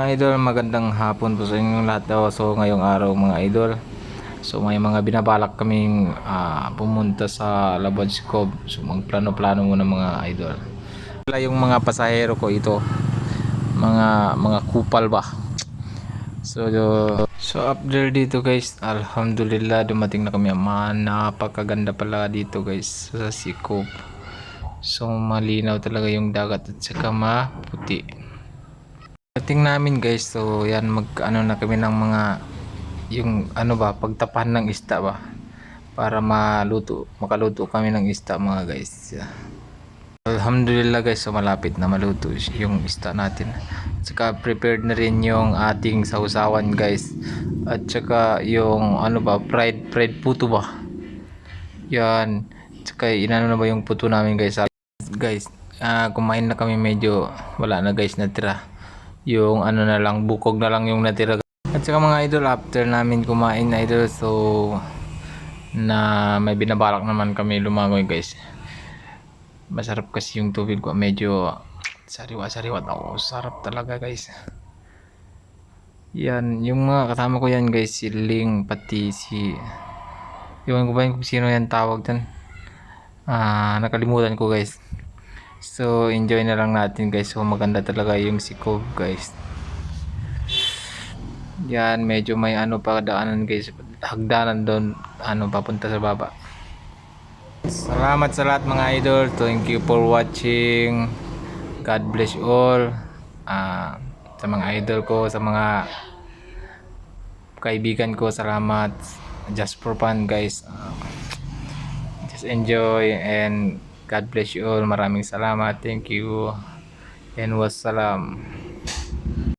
Idol, magandang hapon po sa inyong lahat daw. So ngayong araw mga idol, so may mga binabalak kaming pumunta sa Labad's Cove. So magplano-plano muna mga idol. Wala yung mga pasahero ko ito, mga kupal ba. So after dito guys, alhamdulillah dumating na kami. Napakaganda pala dito guys sa Sea Cove. So malinaw talaga yung dagat at saka maputi. Dating namin guys, so yan mag-ano na kami ng mga yung ano ba, pagtapahan ng isda ba para makaluto kami ng isda mga guys. Alhamdulillah guys, so malapit na maluto yung isda natin. Tsaka prepared na rin yung ating sausawan guys. At tsaka yung ano ba, fried puto ba. Yan. Tsaka inano na ba yung puto namin guys. Guys, kumain na kami, medyo wala na guys natira. Yung ano na lang, bukog na lang yung natira. At saka mga idol, after namin kumain na idol, so na may binabalak naman kami lumangoy guys. Masarap kasi yung tubig ko, medyo sariwa-sariwa daw. Sarap talaga guys. Yan, yung mga kasama ko yan guys, si Ling, pati si iwan ko ba kung sino yan tawag dyan. Nakalimutan ko guys. So enjoy na lang natin guys. So maganda talaga yung Sea Cove guys. Yan, medyo may ano pa daanan guys, hagdanan doon, ano papunta sa baba. Salamat sa lahat mga idol. Thank you for watching. God bless you all. Sa mga idol ko, sa mga kaibigan ko, salamat. Just for fun guys. Just enjoy and God bless you all. Maraming salamat. Thank you and wassalam.